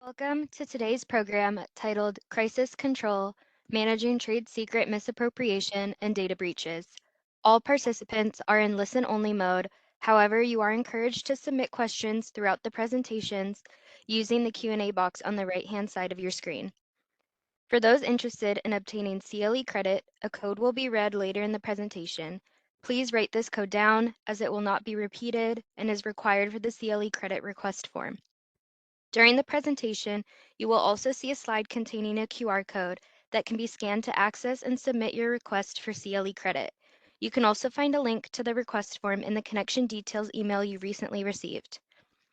Welcome to today's program titled Crisis Control, Managing Trade Secret Misappropriation and Data Breaches. All participants are in listen-only mode. However, you are encouraged to submit questions throughout the presentations using the Q&A box on the right-hand side of your screen. For those interested in obtaining CLE credit, a code will be read later in the presentation. Please write this code down as it will not be repeated and is required for the CLE credit request form. During the presentation, you will also see a slide containing a QR code that can be scanned to access and submit your request for CLE credit. You can also find a link to the request form in the connection details email you recently received.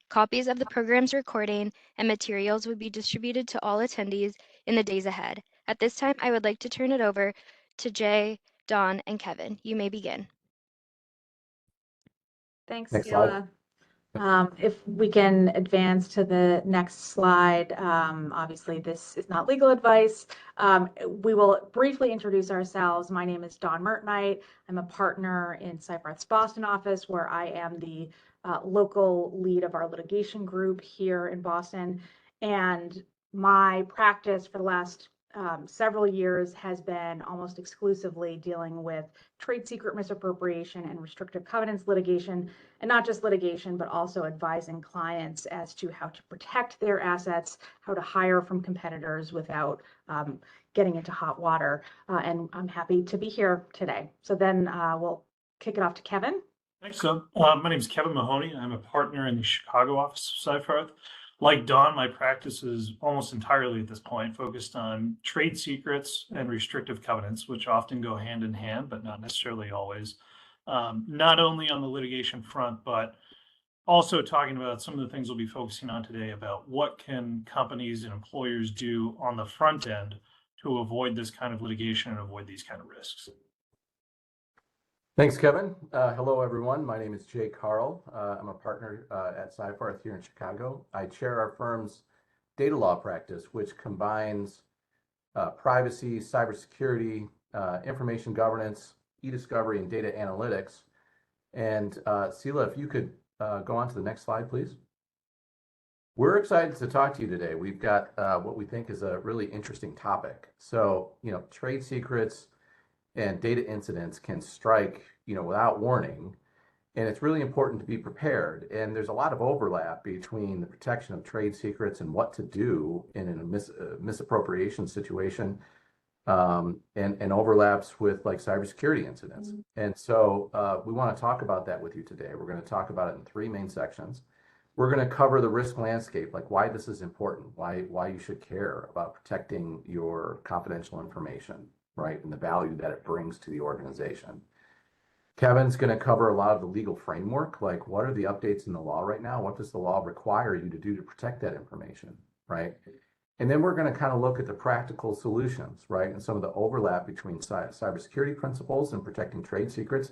Copies of the program's recording and materials will be distributed to all attendees in the days ahead. At this time, I would like to turn it over to Jay, Dawn, and Kevin. You may begin. Thanks, Next Sheila. If we can advance to the next slide, obviously this is not legal advice. We will briefly introduce ourselves. My name is Dawn Mertnight. I'm a partner in Seyfarth's Boston office, where I am the local lead of our litigation group here in Boston. And my practice for the last several years has been almost exclusively dealing with trade secret misappropriation and restrictive covenants litigation, and not just litigation, but also advising clients as to how to protect their assets, how to hire from competitors without getting into hot water. And I'm happy to be here today. So then we'll kick it off to Kevin. Thanks. So my name is Kevin Mahoney. I'm a partner in the Chicago office of Seyfarth. Like Dawn, my practice is almost entirely at this point focused on trade secrets and restrictive covenants, which often go hand in hand, but not necessarily always. Not only on the litigation front, but also talking about some of the things we'll be focusing on today about what can companies and employers do on the front end to avoid this kind of litigation and avoid these kind of risks. Thanks, Kevin. Hello, everyone. My name is Jay Carl. I'm a partner at Seyfarth here in Chicago. I chair our firm's data law practice, which combines privacy, cybersecurity, information governance, e-discovery, and data analytics. And Sela, if you could go on to the next slide, please. We're excited to talk to you today. We've got what we think is a really interesting topic. So, trade secrets and data incidents can strike, without warning, and it's really important to be prepared. And there's a lot of overlap between the protection of trade secrets and what to do in a misappropriation situation, and overlaps with like cybersecurity incidents. And so we want to talk about that with you today. We're going to talk about it in three main sections. We're going to cover the risk landscape, like why this is important, why you should care about protecting your confidential information, right, and the value that it brings to the organization. Kevin's going to cover a lot of the legal framework, like what are the updates in the law right now? What does the law require you to do to protect that information, right? And then we're going to kind of look at the practical solutions, right, and some of the overlap between cybersecurity principles and protecting trade secrets,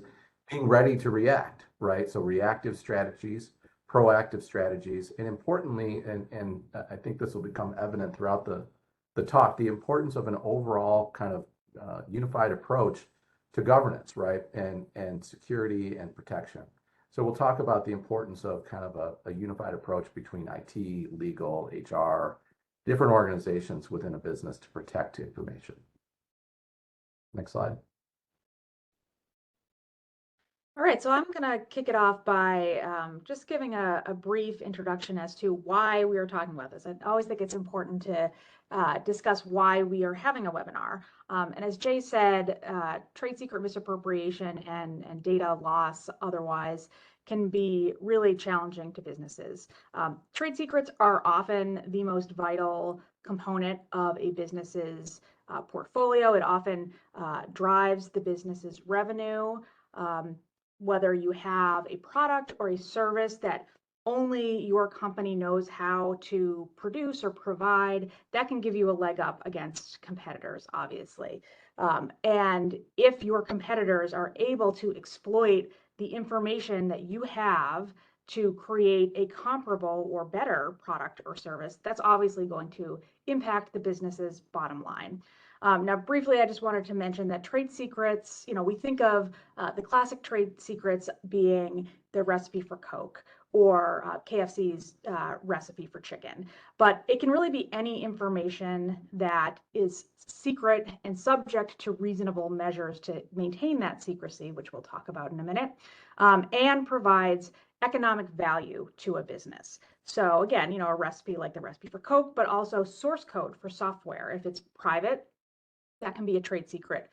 being ready to react, right? So reactive strategies, proactive strategies, and importantly, and I think this will become evident throughout the talk, the importance of an overall kind of unified approach to governance, right, and security and protection. So we'll talk about the importance of kind of a unified approach between IT, legal, HR, different organizations within a business to protect information. Next slide. All right, so I'm going to kick it off by just giving a brief introduction as to why we are talking about this. I always think it's important to discuss why we are having a webinar. And as Jay said, trade secret misappropriation and data loss otherwise can be really challenging to businesses. Trade secrets are often the most vital component of a business's portfolio. It often drives the business's revenue. Whether you have a product or a service that only your company knows how to produce or provide, that can give you a leg up against competitors, obviously. And if your competitors are able to exploit the information that you have to create a comparable or better product or service, that's obviously going to impact the business's bottom line. Now, briefly, I just wanted to mention that trade secrets, we think of the classic trade secrets being the recipe for Coke, or KFC's recipe for chicken. But it can really be any information that is secret and subject to reasonable measures to maintain that secrecy, which we'll talk about in a minute, and provides economic value to a business. So again, a recipe like the recipe for Coke, but also source code for software. If it's private, that can be a trade secret.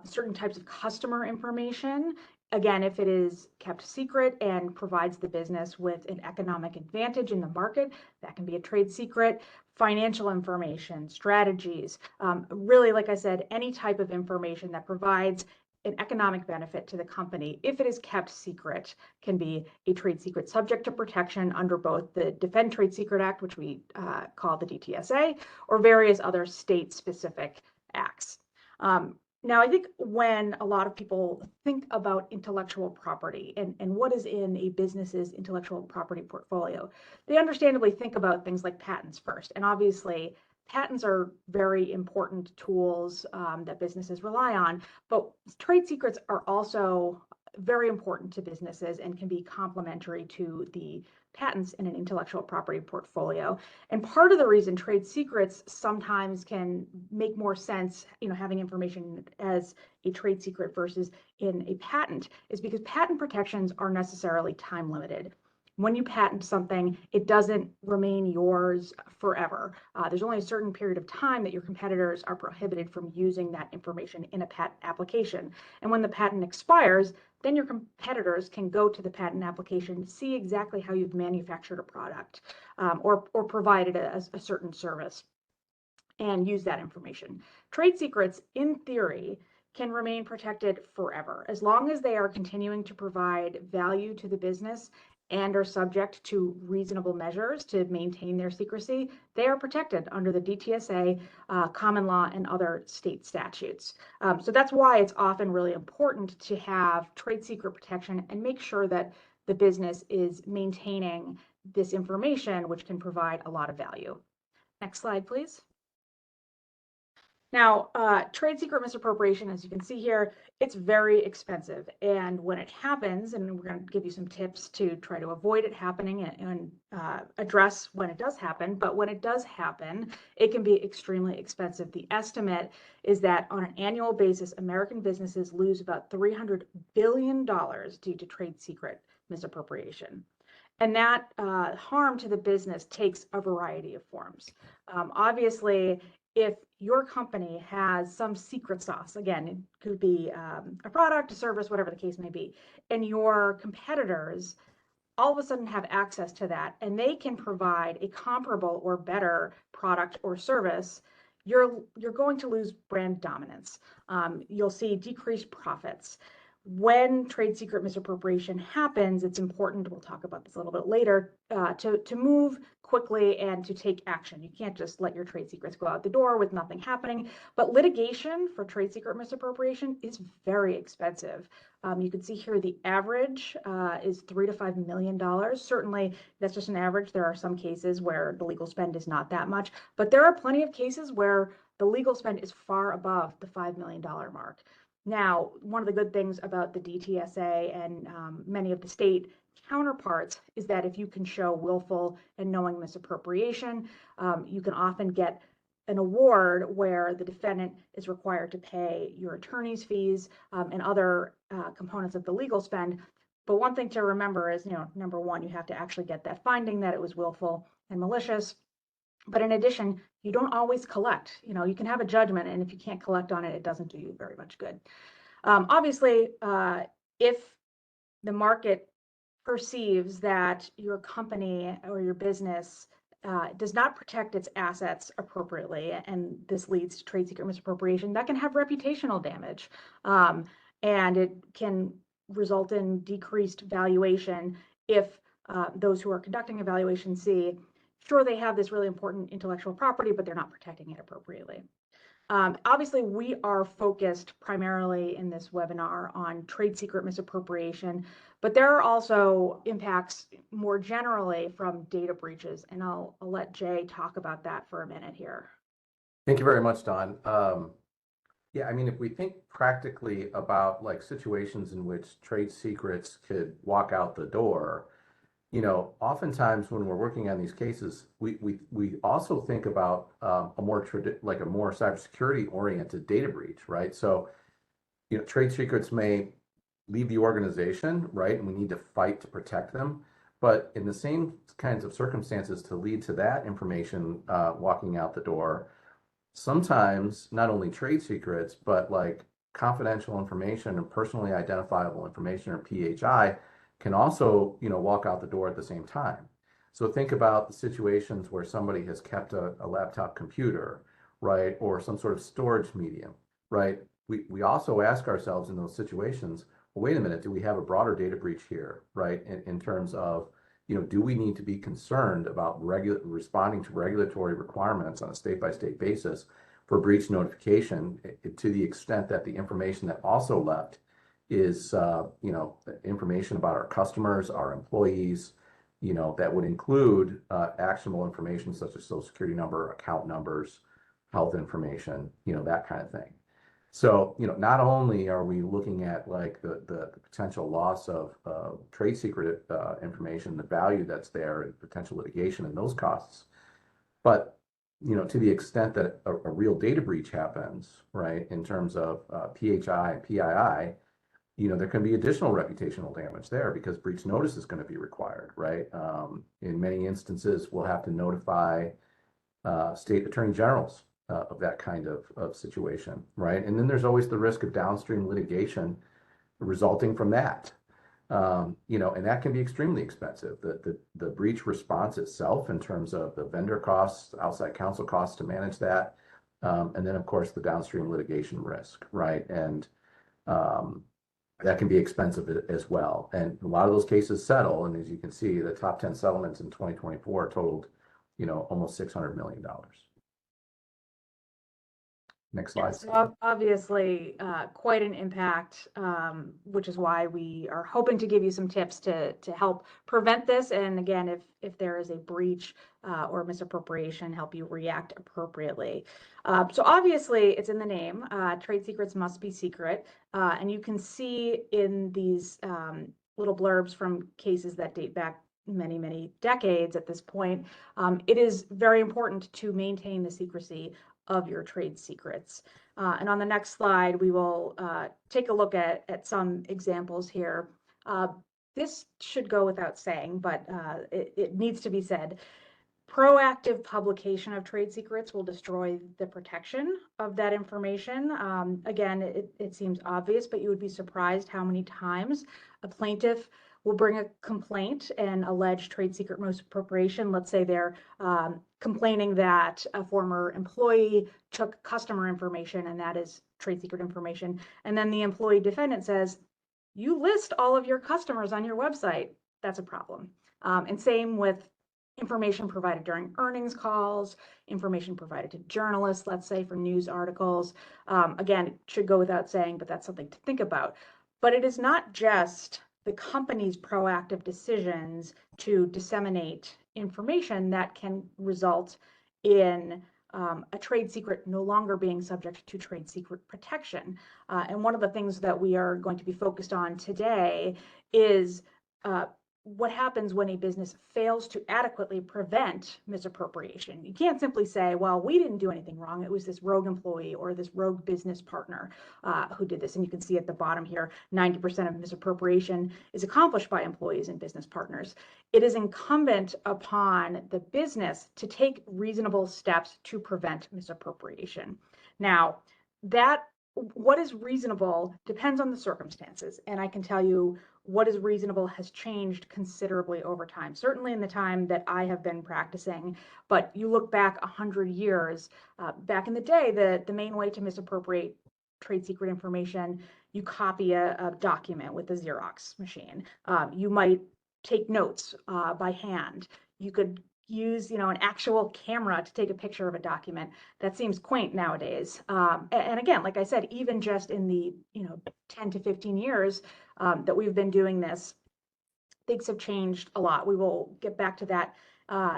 Certain types of customer information, again, if it is kept secret and provides the business with an economic advantage in the market, that can be a trade secret. Financial information, strategies, really, like I said, any type of information that provides an economic benefit to the company, if it is kept secret, can be a trade secret subject to protection under both the Defend Trade Secret Act, which we call the DTSA, or various other state-specific acts. Now, I think when a lot of people think about intellectual property and what is in a business's intellectual property portfolio, they understandably think about things like patents first. And obviously, patents are very important tools that businesses rely on, but trade secrets are also very important to businesses and can be complementary to the patents in an intellectual property portfolio. And part of the reason trade secrets sometimes can make more sense, having information as a trade secret versus in a patent, is because patent protections are necessarily time limited. When you patent something, it doesn't remain yours forever. There's only a certain period of time that your competitors are prohibited from using that information in a patent application. And when the patent expires, then your competitors can go to the patent application, see exactly how you've manufactured a product or provided a certain service and use that information. Trade secrets, in theory, can remain protected forever as long as they are continuing to provide value to the business and are subject to reasonable measures to maintain their secrecy. They are protected under the DTSA, common law, and other state statutes. So that's why it's often really important to have trade secret protection and make sure that the business is maintaining this information, which can provide a lot of value. Next slide, please. Now, trade secret misappropriation, as you can see here, it's very expensive. And when it happens, and we're going to give you some tips to try to avoid it happening and address when it does happen, but when it does happen, it can be extremely expensive. The estimate is that on an annual basis, American businesses lose about $300 billion due to trade secret misappropriation. And that harm to the business takes a variety of forms. Obviously, if your company has some secret sauce, again, it could be a product, a service, whatever the case may be, and your competitors all of a sudden have access to that and they can provide a comparable or better product or service, you're going to lose brand dominance. You'll see decreased profits. When trade secret misappropriation happens, it's important, we'll talk about this a little bit later, to move quickly and to take action. You can't just let your trade secrets go out the door with nothing happening. But litigation for trade secret misappropriation is very expensive. You can see here the average is $3 to $5 million. Certainly, that's just an average. There are some cases where the legal spend is not that much, but there are plenty of cases where the legal spend is far above the $5 million mark. Now, one of the good things about the DTSA and many of the state counterparts is that if you can show willful and knowing misappropriation, you can often get an award where the defendant is required to pay your attorney's fees and other components of the legal spend. But one thing to remember is, number one, you have to actually get that finding that it was willful and malicious. But in addition, you don't always collect. You can have a judgment, and if you can't collect on it, it doesn't do you very much good. Obviously, if the market perceives that your company or your business does not protect its assets appropriately, and this leads to trade secret misappropriation, that can have reputational damage. And it can result in decreased valuation if those who are conducting evaluation see, sure, they have this really important intellectual property, but they're not protecting it appropriately. Obviously, we are focused primarily in this webinar on trade secret misappropriation, but there are also impacts more generally from data breaches, and I'll let Jay talk about that for a minute here. Thank you very much, Dawn. Yeah, I mean, if we think practically about like situations in which trade secrets could walk out the door, oftentimes when we're working on these cases, we also think about a more cybersecurity oriented data breach, right? So, trade secrets may leave the organization, right? And we need to fight to protect them. But in the same kinds of circumstances to lead to that information walking out the door, sometimes not only trade secrets, but like confidential information and personally identifiable information, or PHI, can also, walk out the door at the same time. So think about the situations where somebody has kept a laptop computer, right, or some sort of storage medium, right? We also ask ourselves in those situations, well, wait a minute, do we have a broader data breach here, right? In terms of, do we need to be concerned about responding to regulatory requirements on a state-by-state basis for breach notification, to the extent that the information that also left is, information about our customers, our employees, that would include actionable information such as social security number, account numbers, health information, that kind of thing. So, not only are we looking at like the potential loss of trade secret information, the value that's there, and potential litigation and those costs, but to the extent that a real data breach happens, right, in terms of PHI and PII, there can be additional reputational damage there because breach notice is going to be required, right? In many instances, we'll have to notify state attorney generals of that kind of situation, right? And then there's always the risk of downstream litigation resulting from that. And that can be extremely expensive. The breach response itself, in terms of the vendor costs, outside counsel costs to manage that, and then of course the downstream litigation risk, right? And that can be expensive as well. And a lot of those cases settle, and as you can see, the top 10 settlements in 2024 totaled, almost $600 million. Next slide. So obviously, quite an impact, which is why we are hoping to give you some tips to help prevent this. And again, if there is a breach or misappropriation, help you react appropriately. So obviously, it's in the name. Trade secrets must be secret. And you can see in these little blurbs from cases that date back many, many decades at this point, it is very important to maintain the secrecy of your trade secrets. And on the next slide, we will take a look at some examples here. This should go without saying, but it needs to be said. Proactive publication of trade secrets will destroy the protection of that information. Again, it seems obvious, but you would be surprised how many times a plaintiff will bring a complaint and allege trade secret misappropriation. Let's say they're complaining that a former employee took customer information, and that is trade secret information. And then the employee defendant says, you list all of your customers on your website. That's a problem. And same with information provided during earnings calls, information provided to journalists, let's say for news articles. Again, it should go without saying, but that's something to think about. But it is not just the company's proactive decisions to disseminate information that can result in a trade secret no longer being subject to trade secret protection. And one of the things that we are going to be focused on today is what happens when a business fails to adequately prevent misappropriation. You can't simply say, well, we didn't do anything wrong. It was this rogue employee or this rogue business partner who did this. And you can see at the bottom here, 90% of misappropriation is accomplished by employees and business partners. It is incumbent upon the business to take reasonable steps to prevent misappropriation. Now, what is reasonable depends on the circumstances. And I can tell you what is reasonable has changed considerably over time, certainly in the time that I have been practicing. But you look back 100 years, back in the day, the main way to misappropriate trade secret information, you copy a document with a Xerox machine. You might take notes by hand. You could use, an actual camera to take a picture of a document. That seems quaint nowadays. And again, like I said, even just in the 10 to 15 years that we've been doing this, things have changed a lot. We will get back to that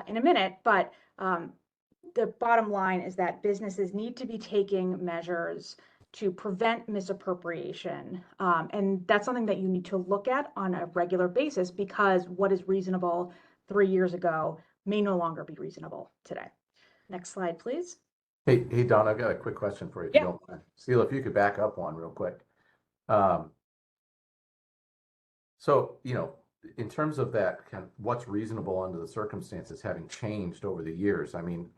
in a minute, but the bottom line is that businesses need to be taking measures to prevent misappropriation. And that's something that you need to look at on a regular basis, because what is reasonable 3 years ago may no longer be reasonable today. Next slide, please. Hey, Don, I've got a quick question for you, if you don't mind. Steele, if you could back up one real quick. So, in terms of that, kind of what's reasonable under the circumstances having changed over the years, I mean,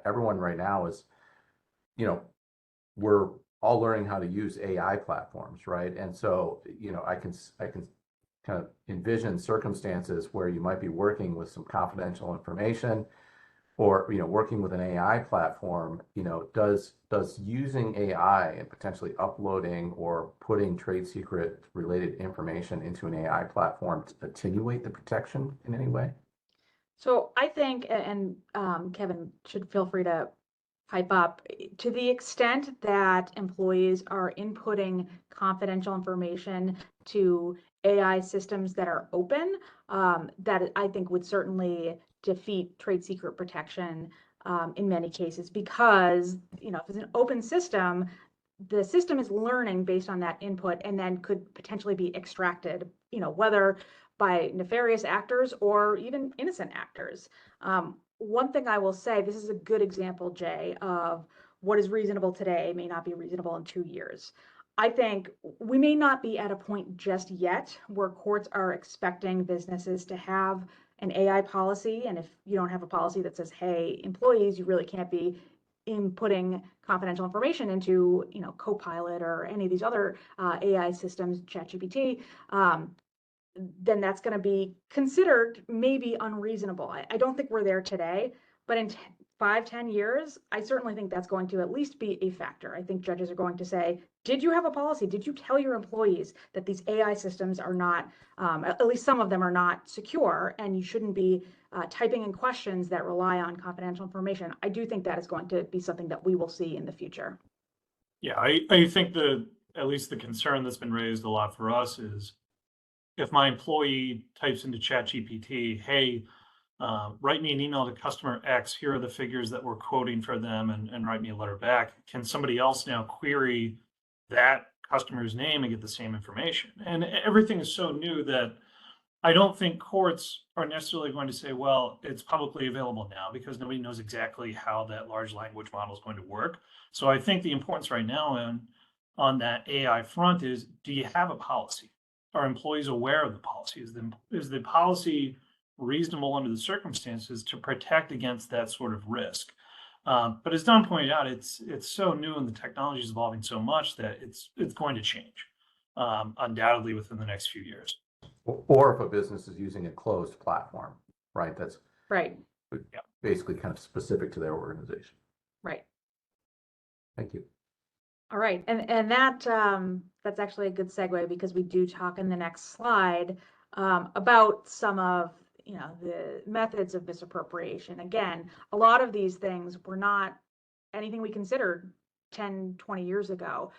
everyone right now is, we're all learning how to use AI platforms, right? And so, I can kind of envision circumstances where you might be working with some confidential information, or working with an AI platform. Does using AI and potentially uploading or putting trade secret related information into an AI platform to attenuate the protection in any way? So I think, and Kevin should feel free to pipe up, to the extent that employees are inputting confidential information to AI systems that are open, that I think would certainly defeat trade secret protection in many cases, because if it's an open system, the system is learning based on that input and then could potentially be extracted, whether by nefarious actors or even innocent actors. One thing I will say, this is a good example, Jay, of what is reasonable today may not be reasonable in 2 years. I think we may not be at a point just yet where courts are expecting businesses to have an AI policy. And if you don't have a policy that says, hey, employees, you really can't be inputting confidential information into, Copilot or any of these other AI systems, ChatGPT, then that's going to be considered maybe unreasonable. I don't think we're there today, but in 5-10 years, I certainly think that's going to at least be a factor. I think judges are going to say, did you have a policy? Did you tell your employees that these AI systems are not, at least some of them are not secure, and you shouldn't be typing in questions that rely on confidential information? I do think that is going to be something that we will see in the future. Yeah, I think at least the concern that's been raised a lot for us is, if my employee types into ChatGPT, hey, write me an email to customer X, here are the figures that we're quoting for them, and write me a letter back, can somebody else now query that customer's name and get the same information? And everything is so new that I don't think courts are necessarily going to say, well, it's publicly available now, because nobody knows exactly how that large language model is going to work. So I think the importance right now on that AI front is, do you have a policy? Are employees aware of the policy? Is the policy reasonable under the circumstances to protect against that sort of risk? But as Don pointed out, it's so new and the technology is evolving so much that it's going to change, undoubtedly within the next few years. Or if a business is using a closed platform, right? That's right. Basically kind of specific to their organization. Right. Thank you. All right, and that's actually a good segue, because we do talk in the next slide about some of the methods of misappropriation. Again, a lot of these things were not anything we considered 10, 20 years ago.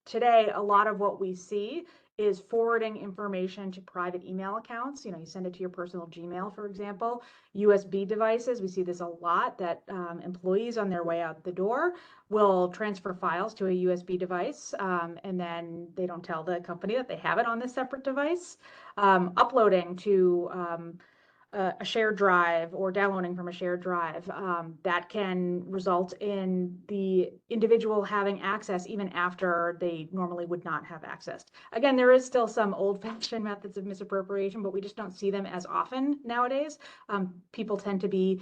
Today, a lot of what we see is forwarding information to private email accounts. You send it to your personal Gmail, for example. USB devices, we see this a lot, that employees on their way out the door will transfer files to a USB device, and then they don't tell the company that they have it on this separate device. Uploading to a shared drive or downloading from a shared drive, that can result in the individual having access even after they normally would not have access. Again, there is still some old-fashioned methods of misappropriation, but we just don't see them as often nowadays. People tend to be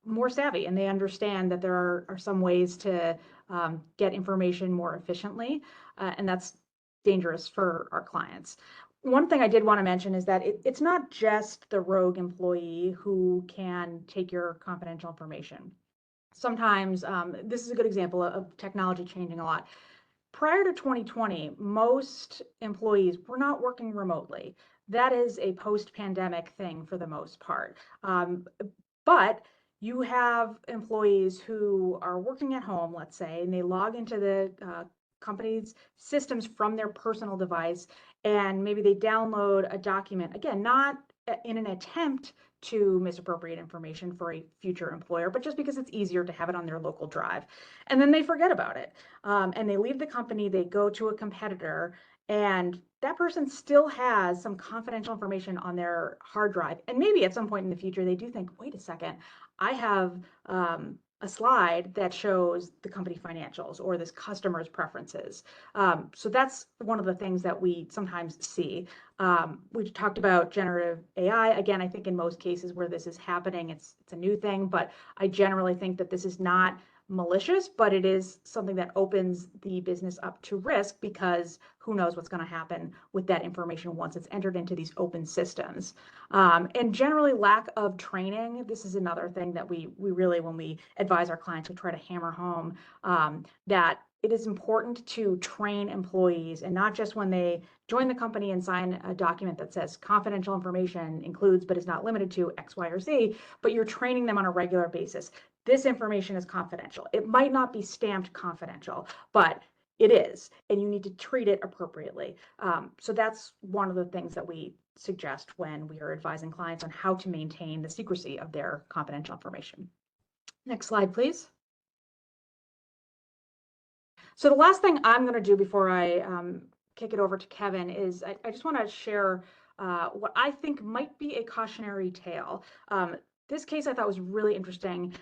more savvy, and they understand that there are some ways to get information more efficiently, and that's dangerous for our clients. One thing I did want to mention is that it's not just the rogue employee who can take your confidential information. Sometimes, this is a good example of technology changing a lot. Prior to 2020, most employees were not working remotely. That is a post-pandemic thing for the most part. But you have employees who are working at home, let's say, and they log into the company's systems from their personal device, and maybe they download a document, again, not in an attempt to misappropriate information for a future employer, but just because it's easier to have it on their local drive. And then they forget about it. And they leave the company, they go to a competitor, and that person still has some confidential information on their hard drive. And maybe at some point in the future, they do think, wait a second, I have a slide that shows the company financials or this customer's preferences. So that's one of the things that we sometimes see. We talked about generative AI. Again, I think in most cases where this is happening, it's a new thing, but I generally think that this is not malicious, but it is something that opens the business up to risk, because who knows what's going to happen with that information once it's entered into these open systems. And generally lack of training. This is another thing that we really, when we advise our clients, we try to hammer home that it is important to train employees, and not just when they join the company and sign a document that says confidential information includes but is not limited to X, Y, or Z, but you're training them on a regular basis. This information is confidential. It might not be stamped confidential, but it is, and you need to treat it appropriately. So that's one of the things that we suggest when we are advising clients on how to maintain the secrecy of their confidential information. Next slide, please. So the last thing I'm going to do before I kick it over to Kevin is I just want to share what I think might be a cautionary tale. This case I thought was really interesting.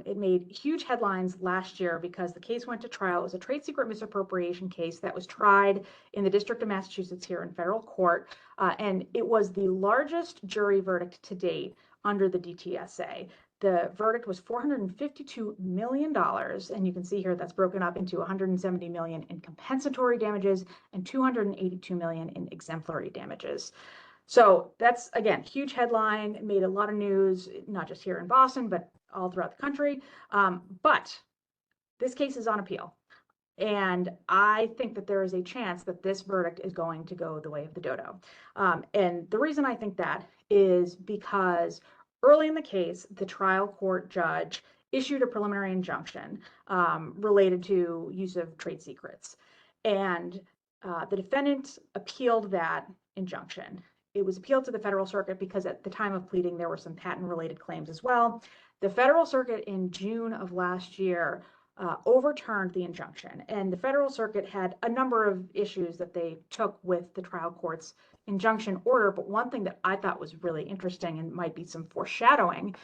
It made huge headlines last year because the case went to trial. It was a trade secret misappropriation case that was tried in the District of Massachusetts here in federal court. And it was the largest jury verdict to date under the DTSA. The verdict was $452 million, and you can see here that's broken up into $170 million in compensatory damages and $282 million in exemplary damages. So that's, again, huge headline, made a lot of news, not just here in Boston, but all throughout the country. But this case is on appeal. And I think that there is a chance that this verdict is going to go the way of the dodo. And the reason I think that is because early in the case, the trial court judge issued a preliminary injunction related to use of trade secrets. And the defendant appealed that injunction. It was appealed to the Federal Circuit because at the time of pleading, there were some patent-related claims as well. The Federal Circuit in June of last year overturned the injunction, and the Federal Circuit had a number of issues that they took with the trial court's injunction order. But one thing that I thought was really interesting and might be some foreshadowing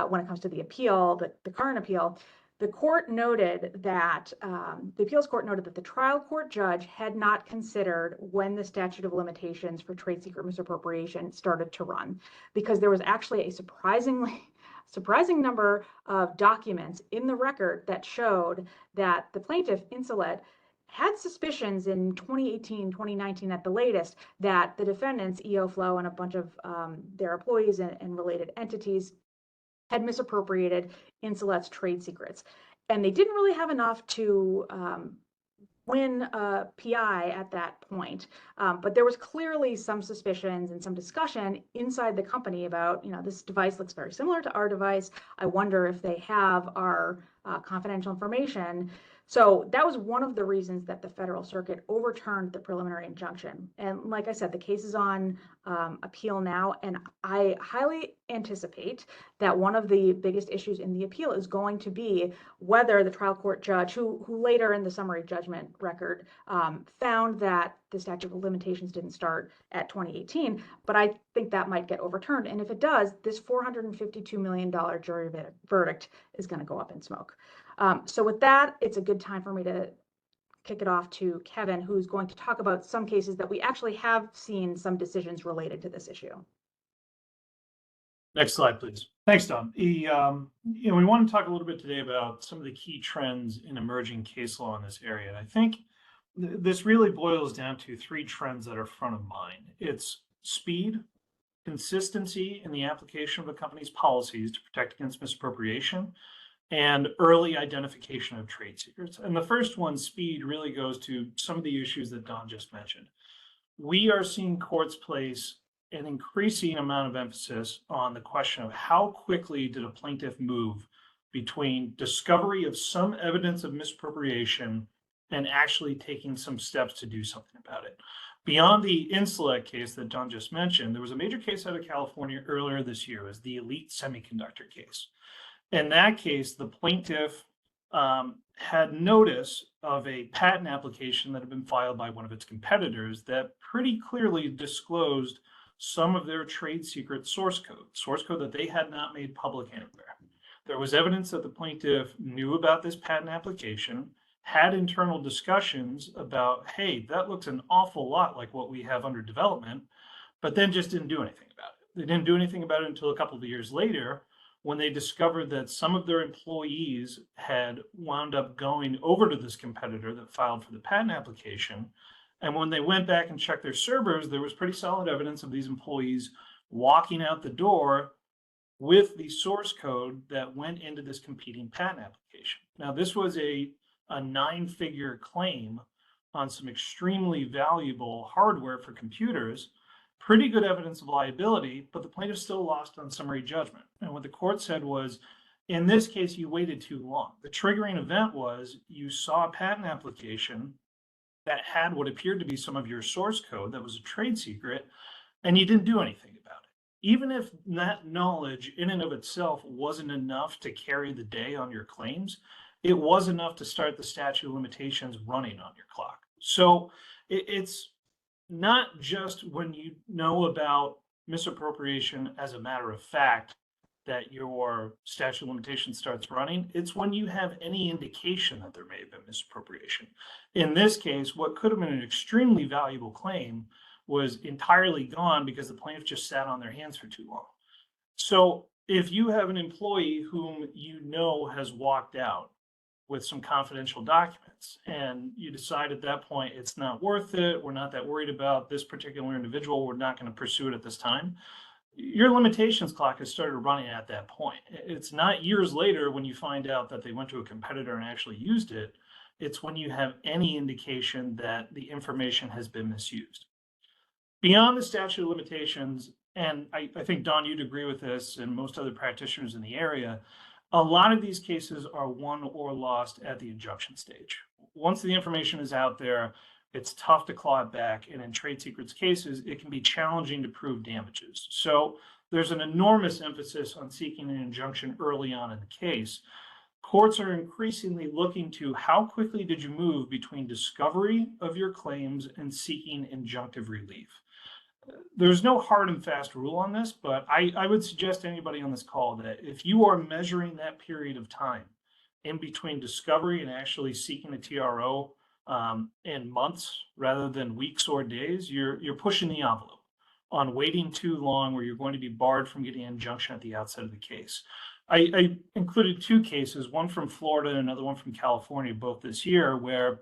when it comes to the appeal, the current appeal, the court noted that the appeals court noted that the trial court judge had not considered when the statute of limitations for trade secret misappropriation started to run, because there was actually a surprising number of documents in the record that showed that the plaintiff, Insulet, had suspicions in 2018, 2019 at the latest, that the defendants, EOFlow and a bunch of their employees and related entities, had misappropriated Insulet's trade secrets. And they didn't really have enough to win a PI at that point. But there was clearly some suspicions and some discussion inside the company about, this device looks very similar to our device. I wonder if they have our confidential information. So that was one of the reasons that the Federal Circuit overturned the preliminary injunction. And like I said, the case is on appeal now, and I highly anticipate that one of the biggest issues in the appeal is going to be whether the trial court judge, who later in the summary judgment record found that the statute of limitations didn't start at 2018, but I think that might get overturned. And if it does, this $452 million jury verdict is going to go up in smoke. So with that, it's a good time for me to kick it off to Kevin, who's going to talk about some cases that we actually have seen some decisions related to this issue. Next slide, please. Thanks, Don. We want to talk a little bit today about some of the key trends in emerging case law in this area. And I think this really boils down to three trends that are front of mind. It's speed, consistency in the application of a company's policies to protect against misappropriation, and early identification of trade secrets. And the first one, speed, really goes to some of the issues that Don just mentioned. We are seeing courts place an increasing amount of emphasis on the question of how quickly did a plaintiff move between discovery of some evidence of misappropriation and actually taking some steps to do something about it. Beyond the Insulet case that Don just mentioned, there was a major case out of California earlier this year. It was the Elite Semiconductor case. In that case, the plaintiff had notice of a patent application that had been filed by one of its competitors that pretty clearly disclosed some of their trade secret source code that they had not made public anywhere. There was evidence that the plaintiff knew about this patent application, had internal discussions about, hey, that looks an awful lot like what we have under development, but then just didn't do anything about it. They didn't do anything about it until a couple of years later, when they discovered that some of their employees had wound up going over to this competitor that filed for the patent application. And when they went back and checked their servers, there was pretty solid evidence of these employees walking out the door with the source code that went into this competing patent application. Now, this was a 9-figure claim on some extremely valuable hardware for computers. Pretty good evidence of liability, but the plaintiff still lost on summary judgment. And what the court said was, in this case, you waited too long. The triggering event was you saw a patent application that had what appeared to be some of your source code that was a trade secret, and you didn't do anything about it. Even if that knowledge in and of itself wasn't enough to carry the day on your claims, it was enough to start the statute of limitations running on your clock. So it's not just when you know about misappropriation as a matter of fact that your statute of limitations starts running. It's when you have any indication that there may have been misappropriation. In this case, what could have been an extremely valuable claim was entirely gone because the plaintiff just sat on their hands for too long. So if you have an employee whom you know has walked out with some confidential documents, and you decide at that point it's not worth it, we're not that worried about this particular individual, we're not going to pursue it at this time, your limitations clock has started running at that point. It's not years later when you find out that they went to a competitor and actually used it. It's when you have any indication that the information has been misused. Beyond the statute of limitations, and I think, Don, you'd agree with this, and most other practitioners in the area, a lot of these cases are won or lost at the injunction stage. Once the information is out there, it's tough to claw it back. And in trade secrets cases, it can be challenging to prove damages. So there's an enormous emphasis on seeking an injunction early on in the case. Courts are increasingly looking to how quickly did you move between discovery of your claims and seeking injunctive relief. There's no hard and fast rule on this, but I would suggest to anybody on this call that if you are measuring that period of time in between discovery and actually seeking a TRO in months rather than weeks or days, you're pushing the envelope on waiting too long where you're going to be barred from getting an injunction at the outset of the case. I included 2 cases, one from Florida and another one from California, both this year, where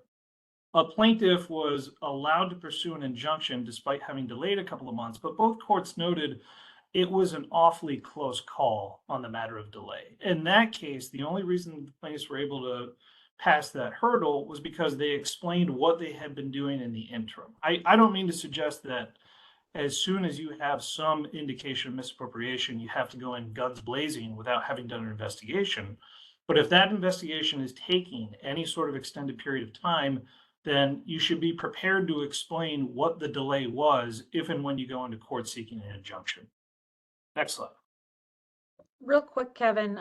a plaintiff was allowed to pursue an injunction despite having delayed a couple of months, but both courts noted it was an awfully close call on the matter of delay. In that case, the only reason the plaintiffs were able to pass that hurdle was because they explained what they had been doing in the interim. I don't mean to suggest that as soon as you have some indication of misappropriation, you have to go in guns blazing without having done an investigation. But if that investigation is taking any sort of extended period of time, then you should be prepared to explain what the delay was if and when you go into court seeking an injunction. Next slide. Real quick, Kevin,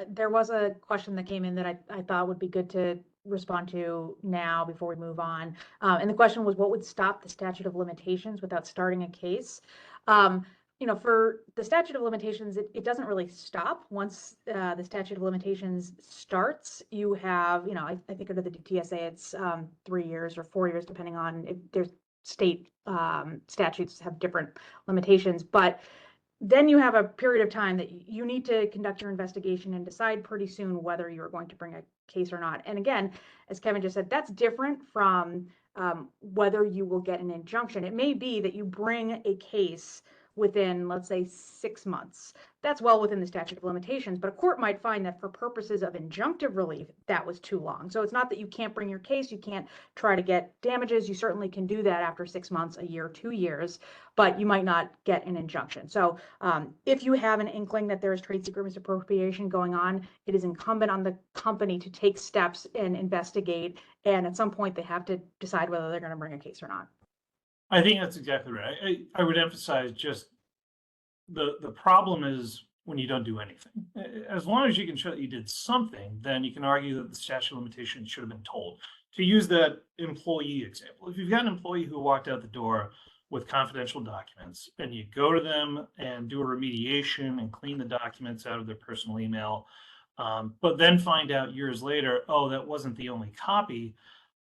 there was a question that came in that I thought would be good to respond to now before we move on. And the question was, what would stop the statute of limitations without starting a case? For the statute of limitations, it doesn't really stop. Once the statute of limitations starts, you have, I think under the TSA, it's 3 years or 4 years, depending on if there's state statutes have different limitations. But then you have a period of time that you need to conduct your investigation and decide pretty soon whether you're going to bring a case or not. And again, as Kevin just said, that's different from whether you will get an injunction. It may be that you bring a case within, let's say, 6 months. That's well within the statute of limitations, but a court might find that for purposes of injunctive relief, that was too long. So it's not that you can't bring your case, you can't try to get damages. You certainly can do that after 6 months, a year, 2 years, but you might not get an injunction. So if you have an inkling that there is trade secret misappropriation going on, it is incumbent on the company to take steps and investigate. And at some point, they have to decide whether they're going to bring a case or not. I think that's exactly right. I would emphasize just the problem is when you don't do anything. As long as you can show that you did something, then you can argue that the statute of limitations should have been told. To use that employee example, if you've got an employee who walked out the door with confidential documents and you go to them and do a remediation and clean the documents out of their personal email, but then find out years later, oh, that wasn't the only copy,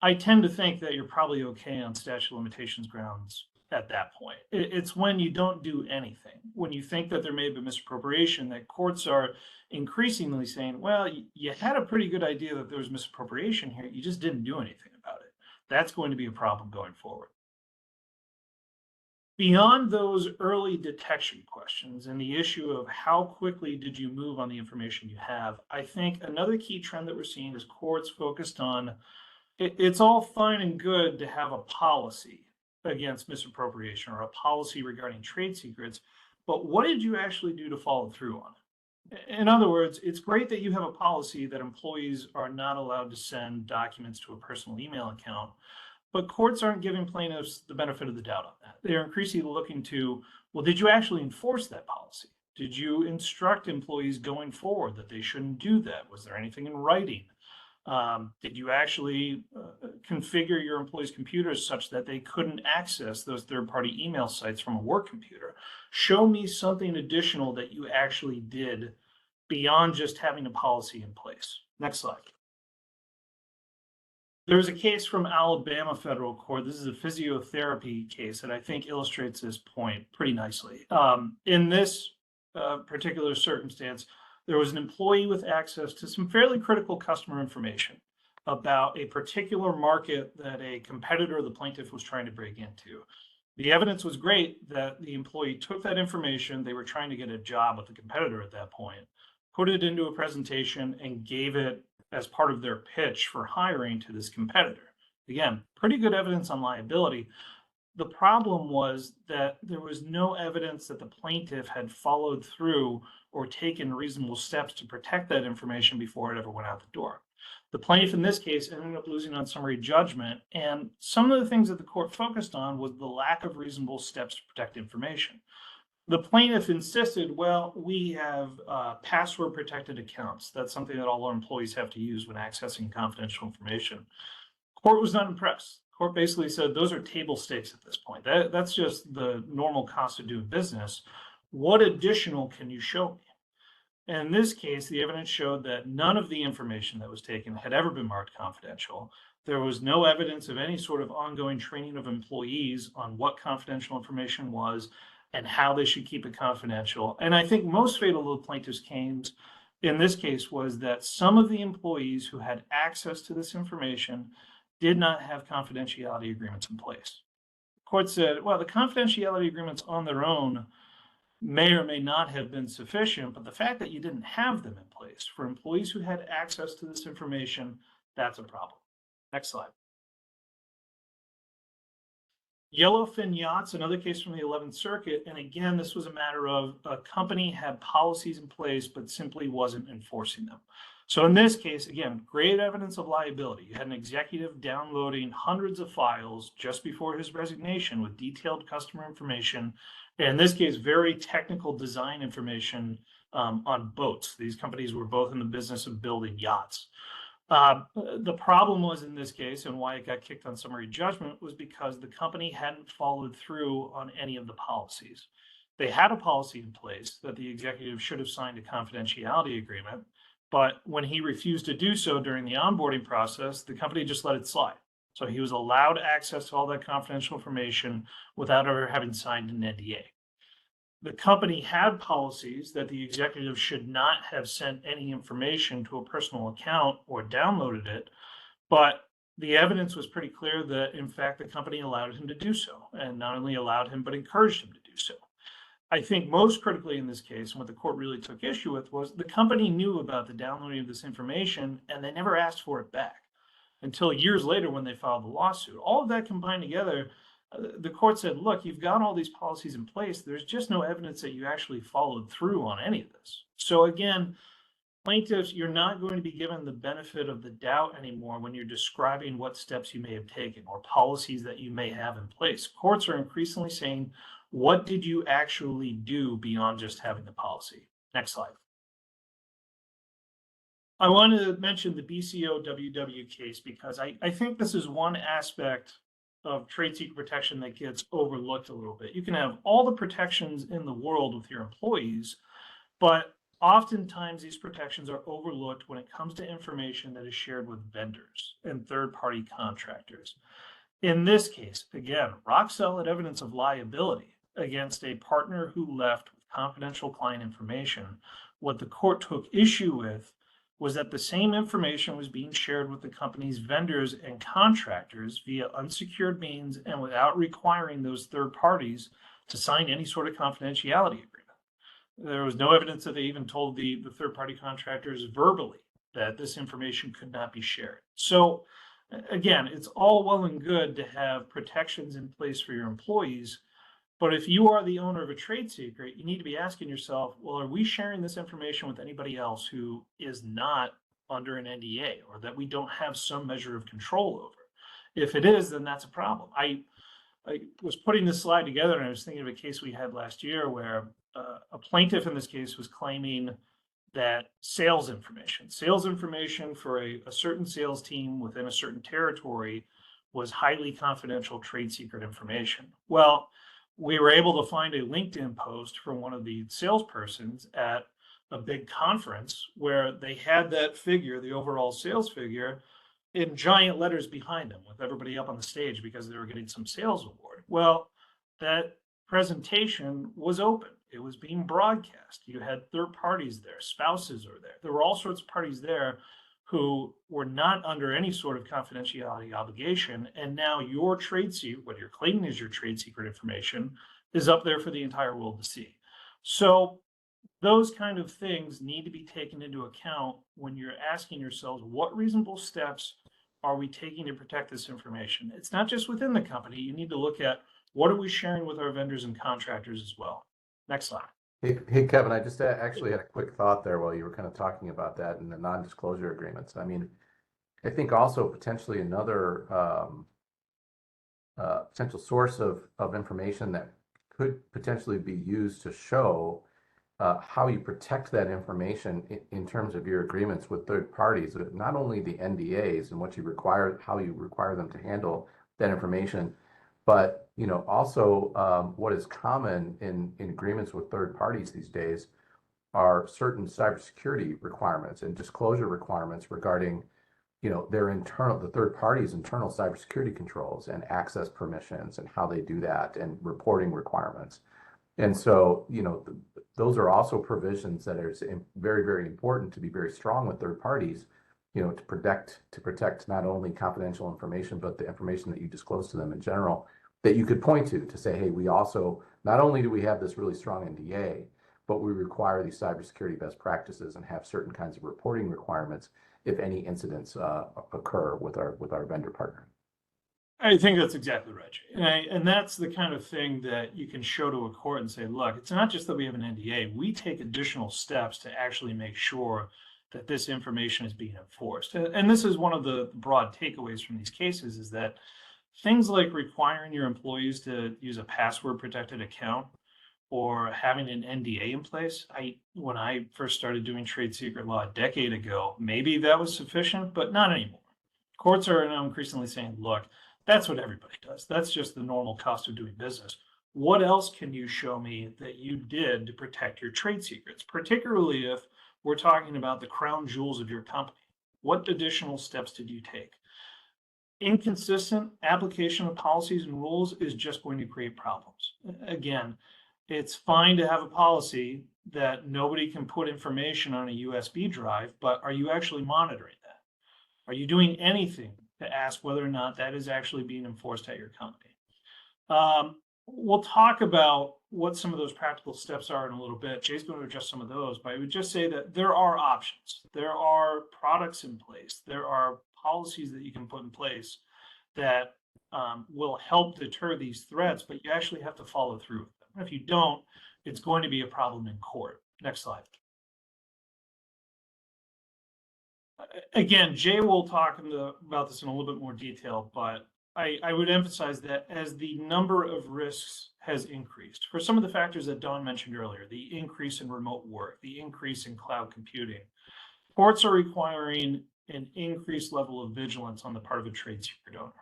I tend to think that you're probably okay on statute of limitations grounds at that point. It's when you don't do anything, when you think that there may have been misappropriation, that courts are increasingly saying, well, you had a pretty good idea that there was misappropriation here, you just didn't do anything about it. That's going to be a problem going forward. Beyond those early detection questions and the issue of how quickly did you move on the information you have, I think another key trend that we're seeing is courts focused on it's all fine and good to have a policy against misappropriation or a policy regarding trade secrets, but what did you actually do to follow through on it? In other words, it's great that you have a policy that employees are not allowed to send documents to a personal email account, but courts aren't giving plaintiffs the benefit of the doubt on that. They're increasingly looking to, well, did you actually enforce that policy? Did you instruct employees going forward that they shouldn't do that? Was there anything in writing? Did you actually configure your employees' computers such that they couldn't access those third-party email sites from a work computer? Show me something additional that you actually did beyond just having a policy in place. Next slide. There was a case from Alabama federal court. This is a physiotherapy case that I think illustrates this point pretty nicely. In this particular circumstance, there was an employee with access to some fairly critical customer information about a particular market that a competitor of the plaintiff was trying to break into. The evidence was great that the employee took that information. They were trying to get a job with the competitor at that point, put it into a presentation, and gave it as part of their pitch for hiring to this competitor. Again, pretty good evidence on liability. The problem was that there was no evidence that the plaintiff had followed through or taken reasonable steps to protect that information before it ever went out the door. The plaintiff in this case ended up losing on summary judgment, and some of the things that the court focused on was the lack of reasonable steps to protect information. The plaintiff insisted, well, we have password protected accounts. That's something that all our employees have to use when accessing confidential information. Court was not impressed. Court basically said those are table stakes at this point. That's just the normal cost of doing business. What additional can you show me? And in this case, the evidence showed that none of the information that was taken had ever been marked confidential. There was no evidence of any sort of ongoing training of employees on what confidential information was and how they should keep it confidential. And I think most fatal to the plaintiff's claims in this case was that some of the employees who had access to this information did not have confidentiality agreements in place. The court said, well, the confidentiality agreements on their own may or may not have been sufficient, but the fact that you didn't have them in place for employees who had access to this information, that's a problem. Next slide. Yellowfin Yachts, another case from the 11th Circuit. And again, this was a matter of a company had policies in place, but simply wasn't enforcing them. So in this case, again, great evidence of liability. You had an executive downloading hundreds of files just before his resignation with detailed customer information. And in this case, very technical design information on boats. These companies were both in the business of building yachts. The problem was in this case, and why it got kicked on summary judgment, was because the company hadn't followed through on any of the policies. They had a policy in place that the executive should have signed a confidentiality agreement, but when he refused to do so during the onboarding process, the company just let it slide. So he was allowed access to all that confidential information without ever having signed an NDA. The company had policies that the executive should not have sent any information to a personal account or downloaded it, but the evidence was pretty clear that, in fact, the company allowed him to do so, and not only allowed him, but encouraged him to do so. I think most critically in this case, and what the court really took issue with, was the company knew about the downloading of this information, and they never asked for it back until years later when they filed the lawsuit. All of that combined together, the court said, look, you've got all these policies in place. There's just no evidence that you actually followed through on any of this. So again, Plaintiffs, you're not going to be given the benefit of the doubt anymore when you're describing what steps you may have taken or policies that you may have in place. Courts are increasingly saying, what did you actually do beyond just having the policy? Next slide. I want to mention the BCO-WW case because I think this is one aspect of trade secret protection that gets overlooked a little bit. You can have all the protections in the world with your employees, but oftentimes these protections are overlooked when it comes to information that is shared with vendors and third-party contractors. In this case, again, rock solid evidence of liability against a partner who left with confidential client information. What the court took issue with was that the same information was being shared with the company's vendors and contractors via unsecured means and without requiring those third parties to sign any sort of confidentiality agreement. There was no evidence that they even told the third-party contractors verbally that this information could not be shared. So again, it's all well and good to have protections in place for your employees, but if you are the owner of a trade secret, you need to be asking yourself, well, are we sharing this information with anybody else who is not under an NDA or that we don't have some measure of control over? If it is, then that's a problem. I was putting this slide together and I was thinking of a case we had last year where a plaintiff in this case was claiming that sales information for a certain sales team within a certain territory was highly confidential trade secret information. Well, we were able to find a LinkedIn post from one of the salespersons at a big conference where they had that figure, the overall sales figure, in giant letters behind them with everybody up on the stage because they were getting some sales award. Well, that presentation was open. It was being broadcast. You had third parties there, spouses are there. There were all sorts of parties there who were not under any sort of confidentiality obligation. And now your trade secret, what you're claiming is your trade secret information, is up there for the entire world to see. So those kind of things need to be taken into account when you're asking yourselves, what reasonable steps are we taking to protect this information? It's not just within the company. You need to look at what are we sharing with our vendors and contractors as well. Next slide. Hey, Kevin, I just actually had a quick thought there while you were kind of talking about that and the non-disclosure agreements. I mean, I think also potentially another potential source of information that could potentially be used to show how you protect that information in terms of your agreements with third parties, not only the NDAs and what you require, how you require them to handle that information, but also what is common in agreements with third parties these days are certain cybersecurity requirements and disclosure requirements regarding the third party's internal cybersecurity controls and access permissions and how they do that and reporting requirements. And so, those are also provisions that are very, very important to be very strong with third parties, to protect not only confidential information, but the information that you disclose to them in general, that you could point to say, hey, we also, not only do we have this really strong NDA, but we require these cybersecurity best practices and have certain kinds of reporting requirements if any incidents occur with our vendor partner. I think that's exactly right, Jay. And that's the kind of thing that you can show to a court and say, look, it's not just that we have an NDA. We take additional steps to actually make sure that this information is being enforced. And this is one of the broad takeaways from these cases is that things like requiring your employees to use a password protected account or having an NDA in place. When I first started doing trade secret law a decade ago, maybe that was sufficient, but not anymore. Courts are now increasingly saying, look, that's what everybody does. That's just the normal cost of doing business. What else can you show me that you did to protect your trade secrets, particularly if we're talking about the crown jewels of your company? What additional steps did you take? Inconsistent application of policies and rules is just going to create problems. Again, it's fine to have a policy that nobody can put information on a USB drive, but are you actually monitoring that? Are you doing anything to ask whether or not that is actually being enforced at your company? We'll talk about what some of those practical steps are in a little bit. Jay's going to address some of those, but I would just say that there are options. There are products in place. There are policies that you can put in place that will help deter these threats, but you actually have to follow through with them. If you don't, it's going to be a problem in court. Next slide. Again, Jay will talk about this in a little bit more detail, but I would emphasize that as the number of risks has increased, for some of the factors that Don mentioned earlier, the increase in remote work, the increase in cloud computing, courts are requiring an increased level of vigilance on the part of a trade secret owner.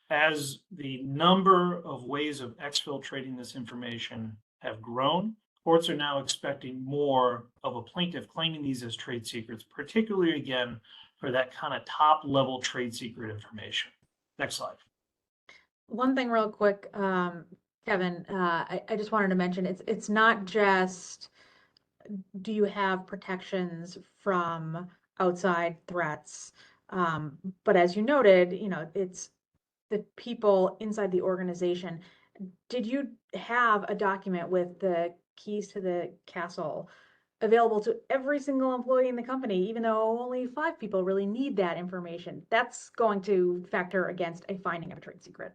As the number of ways of exfiltrating this information have grown, courts are now expecting more of a plaintiff claiming these as trade secrets, particularly again for that kind of top level trade secret information. Next slide. One thing real quick, Kevin, I just wanted to mention, it's not just, do you have protections from outside threats? But as you noted, it's the people inside the organization. Did you have a document with the keys to the castle available to every single employee in the company, even though only 5 people really need that information? That's going to factor against a finding of a trade secret.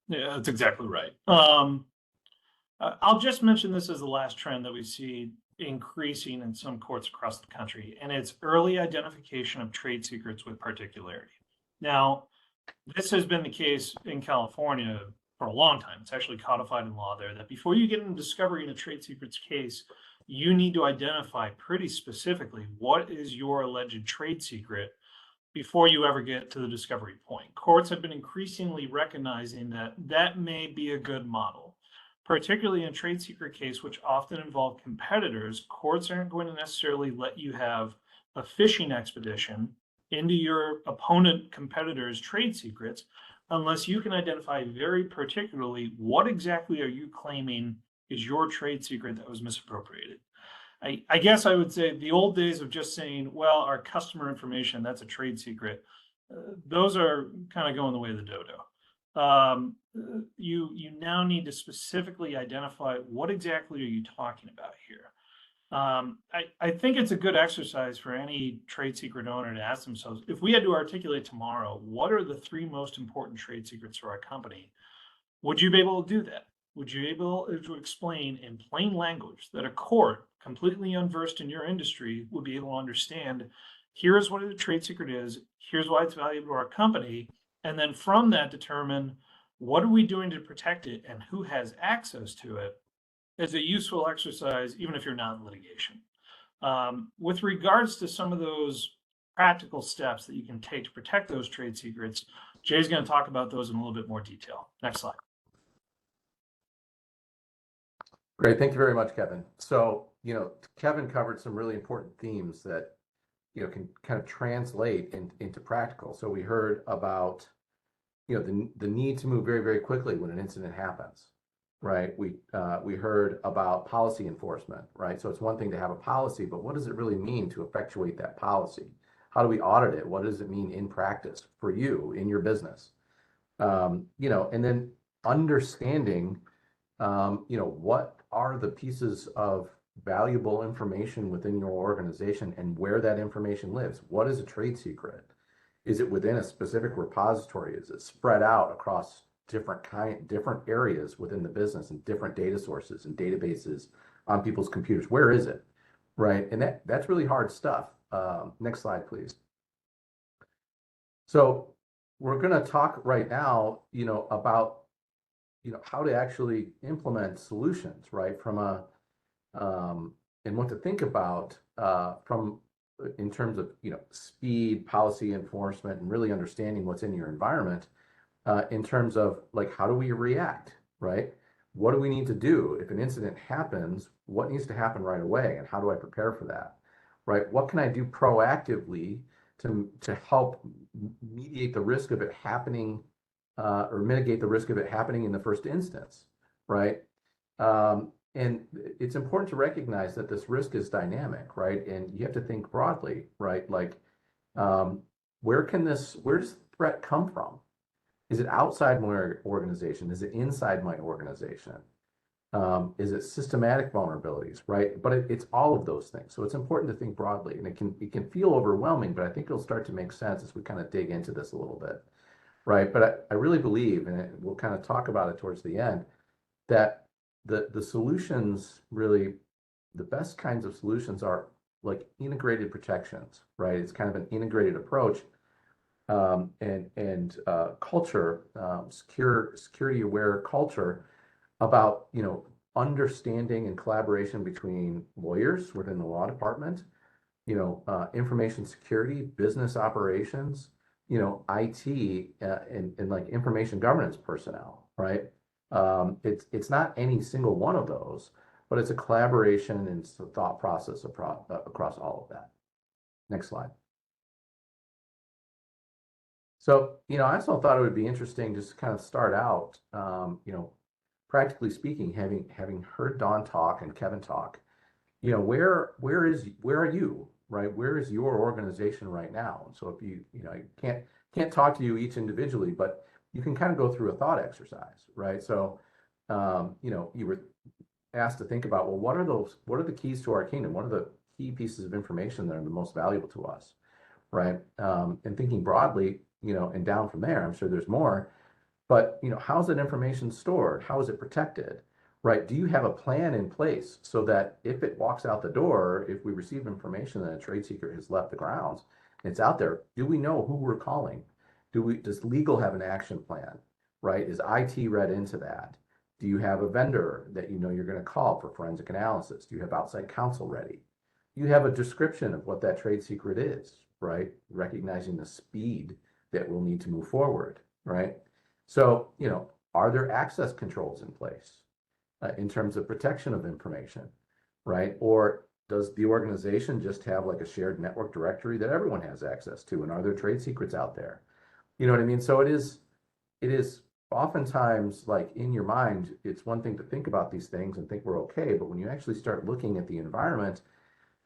Yeah, that's exactly right. I'll just mention this as the last trend that we see increasing in some courts across the country, and it's early identification of trade secrets with particularity. Now, this has been the case in California for a long time. It's actually codified in law there that before you get into discovery in a trade secrets case, you need to identify pretty specifically what is your alleged trade secret before you ever get to the discovery point. Courts have been increasingly recognizing that that may be a good model, particularly in a trade secret case, which often involve competitors. Courts aren't going to necessarily let you have a fishing expedition into your opponent competitor's trade secrets unless you can identify very particularly what exactly are you claiming is your trade secret that was misappropriated. I guess I would say the old days of just saying, well, our customer information, that's a trade secret, those are kind of going the way of the dodo. You now need to specifically identify what exactly are you talking about here. I think it's a good exercise for any trade secret owner to ask themselves, if we had to articulate tomorrow, what are the 3 most important trade secrets for our company? Would you be able to do that? Would you be able to explain in plain language that a court completely unversed in your industry would be able to understand, here's what a trade secret is, here's why it's valuable to our company, and then from that determine what are we doing to protect it and who has access to it, as a useful exercise, even if you're not in litigation. With regards to some of those practical steps that you can take to protect those trade secrets, Jay's going to talk about those in a little bit more detail. Next slide. Great, thank you very much, Kevin. So, Kevin covered some really important themes that, can kind of translate into practical. So we heard about, the need to move very, very quickly when an incident happens, right? We heard about policy enforcement, right? So it's one thing to have a policy, but what does it really mean to effectuate that policy? How do we audit it? What does it mean in practice for you in your business? And then understanding, what are the pieces of valuable information within your organization and where that information lives? What is a trade secret? Is it within a specific repository? Is it spread out across different areas within the business and different data sources and databases on people's computers? Where is it, right? And that's really hard stuff. Next slide, please. So we're going to talk right now, about how to actually implement solutions, right? From and what to think about from in terms of speed, policy enforcement, and really understanding what's in your environment. In terms of how do we react, right? What do we need to do if an incident happens? What needs to happen right away, and how do I prepare for that, right? What can I do proactively to help mediate the risk of it happening, or mitigate the risk of it happening in the first instance, right? And it's important to recognize that this risk is dynamic, right? And you have to think broadly, right? Where does the threat come from? Is it outside my organization? Is it inside my organization? Is it systematic vulnerabilities, right? But it's all of those things. So it's important to think broadly, and it can feel overwhelming, but I think it'll start to make sense as we kind of dig into this a little bit, right? But I really believe, and we'll kind of talk about it towards the end, that the solutions, really, the best kinds of solutions are like integrated protections, right? It's kind of an integrated approach, and culture, security aware culture about, understanding and collaboration between lawyers within the law department, information security, business operations, IT, and like information governance personnel, right? It's not any single one of those, but it's a collaboration and it's a thought process across all of that. Next slide. So, I also thought it would be interesting just to kind of start out, practically speaking, having heard Dawn talk and Kevin talk, where are you, right? Where is your organization right now? And so if I can't talk to you each individually, but you can kind of go through a thought exercise, right? So, you were asked to think about, well, what are the keys to our kingdom? What are the key pieces of information that are the most valuable to us, right? And thinking broadly, and down from there, I'm sure there's more, but, how's that information stored? How is it protected, right? Do you have a plan in place so that if it walks out the door, if we receive information that a trade secret has left the grounds, and it's out there, do we know who we're calling? Does legal have an action plan, right? Is IT read into that? Do you have a vendor that you're going to call for forensic analysis? Do you have outside counsel ready? You have a description of what that trade secret is, right? Recognizing the speed that we'll need to move forward, right? So, are there access controls in place in terms of protection of information, right? Or does the organization just have like a shared network directory that everyone has access to? And are there trade secrets out there? You know what I mean? So it is oftentimes like in your mind, it's one thing to think about these things and think we're okay, but when you actually start looking at the environment,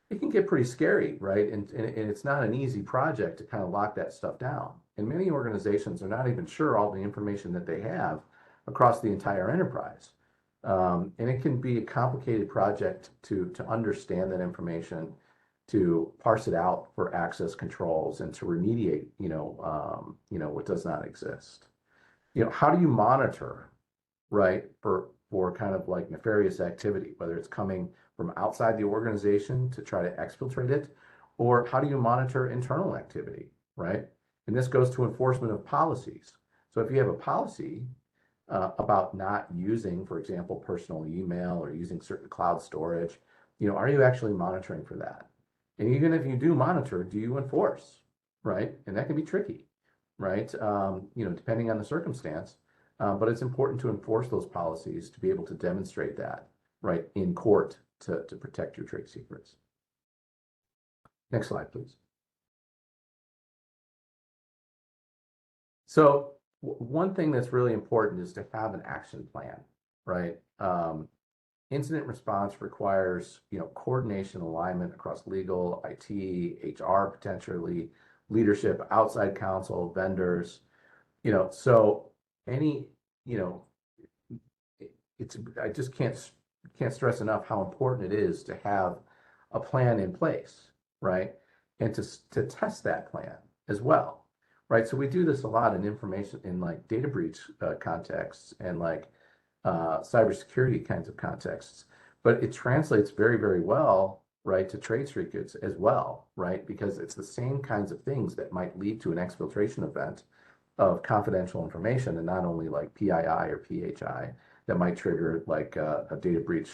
it can get pretty scary, right? And it's not an easy project to kind of lock that stuff down. And many organizations are not even sure all the information that they have across the entire enterprise. And it can be a complicated project to understand that information, to parse it out for access controls, and to remediate, what does not exist. How do you monitor, right, for kind of like nefarious activity, whether it's coming from outside the organization to try to exfiltrate it, or how do you monitor internal activity, right? And this goes to enforcement of policies. So if you have a policy about not using, for example, personal email or using certain cloud storage, are you actually monitoring for that? And even if you do monitor, do you enforce, right? And that can be tricky, right? Depending on the circumstance. But it's important to enforce those policies to be able to demonstrate that, right, in court to protect your trade secrets. Next slide, please. So one thing that's really important is to have an action plan, right? Incident response requires, coordination, alignment across legal, IT, HR, potentially leadership, outside counsel, vendors, so any, I just can't stress enough how important it is to have a plan in place, right? And to test that plan as well, right? So we do this a lot in information in like data breach contexts and like cybersecurity kinds of contexts, but it translates very, very well, right, to trade secrets as well, right? Because it's the same kinds of things that might lead to an exfiltration event of confidential information, and not only like PII or PHI that might trigger like a data breach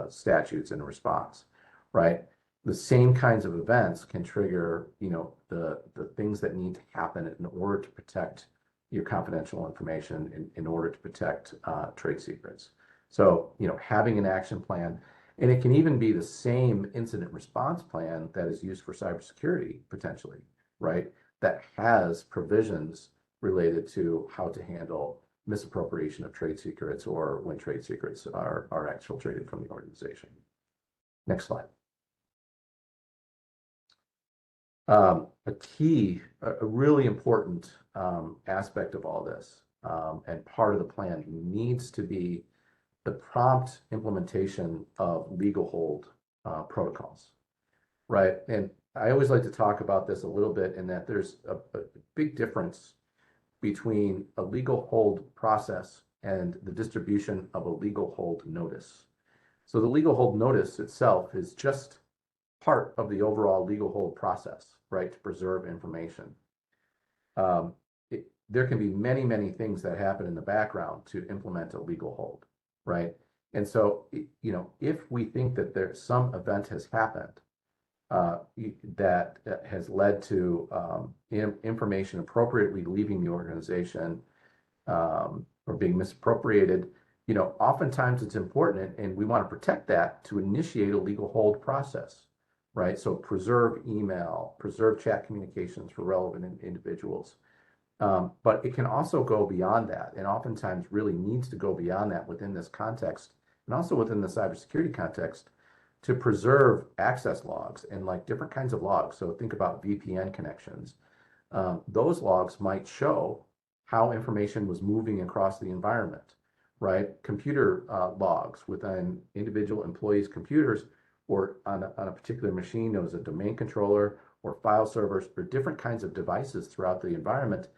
statutes in a response, right? The same kinds of events can trigger, the things that need to happen in order to protect your confidential information, in order to protect trade secrets. So, having an action plan, and it can even be the same incident response plan that is used for cybersecurity potentially, right? That has provisions related to how to handle misappropriation of trade secrets or when trade secrets are exfiltrated from the organization. Next slide. A really important aspect of all this, and part of the plan needs to be the prompt implementation of legal hold protocols, right? And I always like to talk about this a little bit in that there's a big difference between a legal hold process and the distribution of a legal hold notice. So the legal hold notice itself is just part of the overall legal hold process, right, to preserve information. There can be many, many things that happen in the background to implement a legal hold, right? And so, if we think that some event has happened that has led to information appropriately leaving the organization or being misappropriated, oftentimes it's important, and we want to protect that to initiate a legal hold process, right? So preserve email, preserve chat communications for relevant individuals. But it can also go beyond that, and oftentimes really needs to go beyond that within this context, and also within the cybersecurity context, to preserve access logs and like different kinds of logs. So think about VPN connections. Those logs might show how information was moving across the environment, right? Computer logs within individual employees' computers or on a particular machine known as a domain controller or file servers or different kinds of devices throughout the environment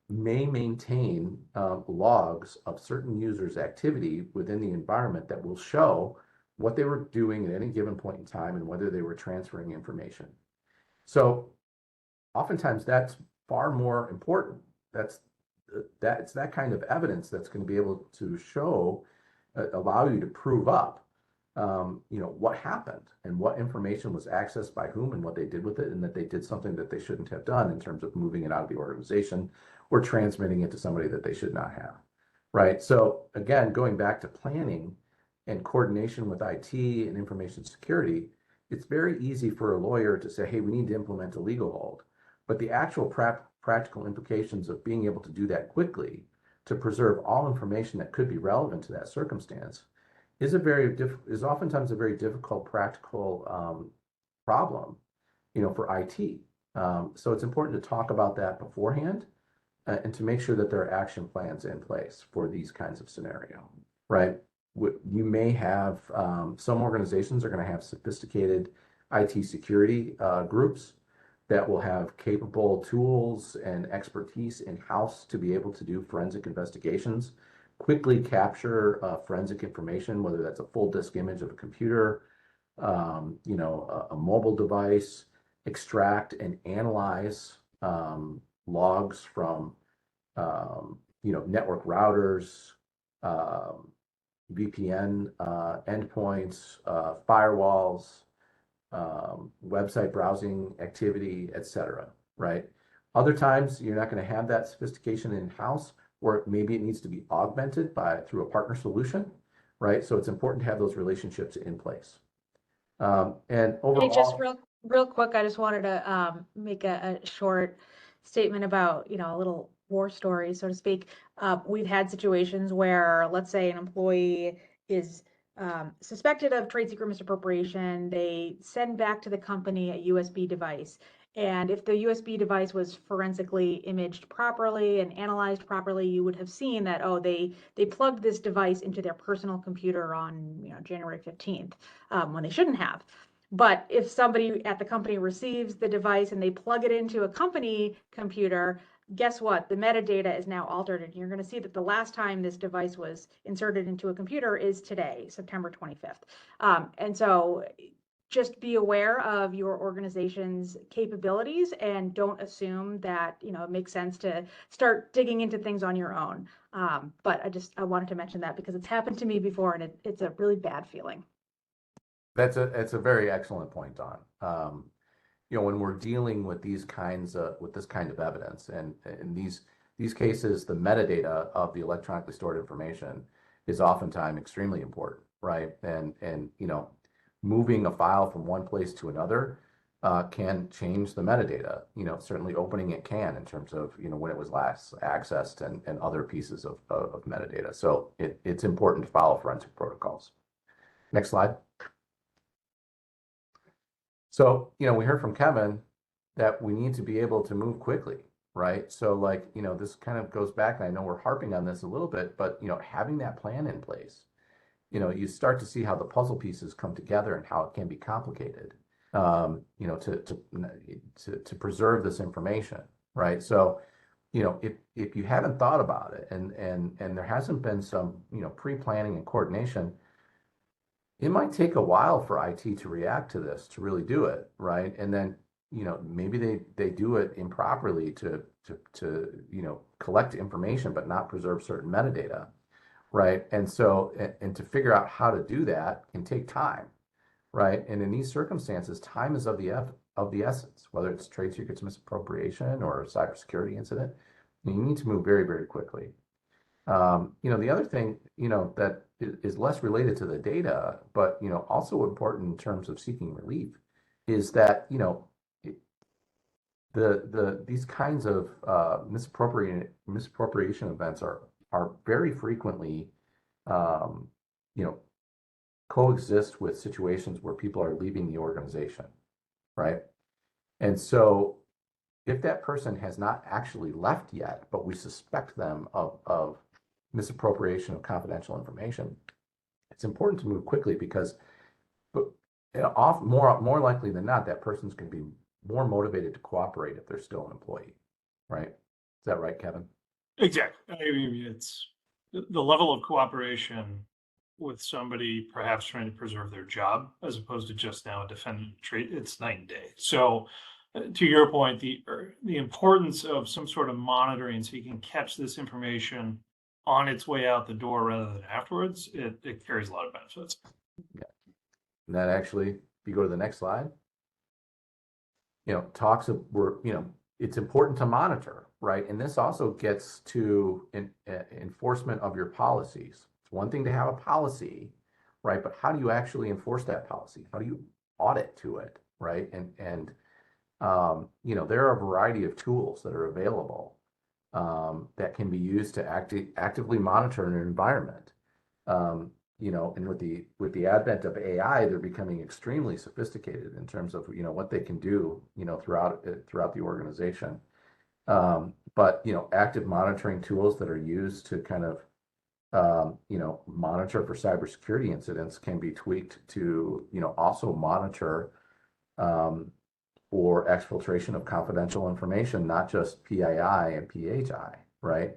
may maintain logs of certain users' activity within the environment that will show what they were doing at any given point in time and whether they were transferring information. So oftentimes that's far more important. It's that kind of evidence that's going to be able to show, allow you to prove up, what happened and what information was accessed by whom and what they did with it, and that they did something that they shouldn't have done in terms of moving it out of the organization or transmitting it to somebody that they should not have, right? So again, going back to planning and coordination with IT and information security, it's very easy for a lawyer to say, hey, we need to implement a legal hold. But the actual practical implications of being able to do that quickly to preserve all information that could be relevant to that circumstance is oftentimes a very difficult practical problem, for IT. So it's important to talk about that beforehand and to make sure that there are action plans in place for these kinds of scenario, right? You may have some organizations are going to have sophisticated IT security groups that will have capable tools and expertise in-house to be able to do forensic investigations, quickly capture forensic information, whether that's a full disk image of a computer, a mobile device, extract and analyze logs from, network routers, VPN endpoints, firewalls, website browsing activity, etc., right? Other times, you're not going to have that sophistication in-house, or maybe it needs to be augmented through a partner solution, right? So it's important to have those relationships in place. And overall, Hey, just real quick, I just wanted to make a short statement about, a little war story, so to speak. We've had situations where, let's say, an employee is suspected of trade secret misappropriation. They send back to the company a USB device. And if the USB device was forensically imaged properly and analyzed properly, you would have seen that, oh, they plugged this device into their personal computer on, January 15th, when they shouldn't have. But if somebody at the company receives the device and they plug it into a company computer, guess what? The metadata is now altered, and you're going to see that the last time this device was inserted into a computer is today, September 25th. And so just be aware of your organization's capabilities and don't assume that, it makes sense to start digging into things on your own. But I wanted to mention that because it's happened to me before, and it's a really bad feeling. That's a very excellent point, Don. When we're dealing with this kind of evidence, and in these cases, the metadata of the electronically stored information is oftentimes extremely important, right? And moving a file from one place to another can change the metadata. Certainly opening it can in terms of when it was last accessed and other pieces of metadata. So it's important to follow forensic protocols. Next slide. So, we heard from Kevin that we need to be able to move quickly, right? So this kind of goes back, and I know we're harping on this a little bit, but, having that plan in place, you start to see how the puzzle pieces come together and how it can be complicated, to preserve this information, right? So, if you haven't thought about it and there hasn't been some, pre-planning and coordination, it might take a while for IT to react to this, to really do it, right? And then, maybe they do it improperly to collect information but not preserve certain metadata, right? And so, and to figure out how to do that can take time, right? And in these circumstances, time is of the essence, whether it's trade secrets misappropriation or a cybersecurity incident. You need to move very, very quickly. The other thing, that is less related to the data, but, also important in terms of seeking relief is that, these kinds of misappropriation events are very frequently, um, you know, coexist with situations where people are leaving the organization, right? And so if that person has not actually left yet, but we suspect them of misappropriation of confidential information, it's important to move quickly because but, more likely than not, that person's going to be more motivated to cooperate if they're still an employee, right? Is that right, Kevin? Exactly. I mean, it's the level of cooperation with somebody perhaps trying to preserve their job as opposed to just now a defendant trade. It's night and day. So, to your point, the importance of some sort of monitoring so you can catch this information on its way out the door rather than afterwards, it carries a lot of benefits. Yeah. And that actually, if you go to the next slide, talks of it's important to monitor, right? And this also gets to enforcement of your policies. It's one thing to have a policy, right? But how do you actually enforce that policy? How do you audit to it, right? And there are a variety of tools that are available that can be used to actively monitor an environment. And with the advent of AI, they're becoming extremely sophisticated in terms of what they can do throughout the organization. But active monitoring tools that are used to kind of monitor for cybersecurity incidents can be tweaked to also monitor for exfiltration of confidential information, not just PII and PHI, right?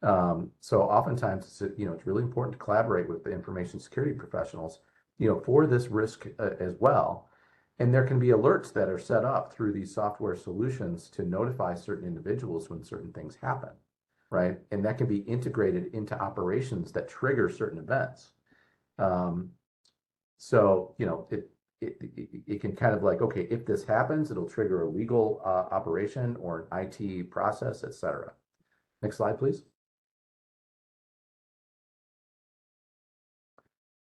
So oftentimes it's really important to collaborate with the information security professionals, for this risk as well. And there can be alerts that are set up through these software solutions to notify certain individuals when certain things happen, right? And that can be integrated into operations that trigger certain events. So it can kind of like, okay, if this happens, it'll trigger a legal operation or an IT process, et cetera. Next slide, please.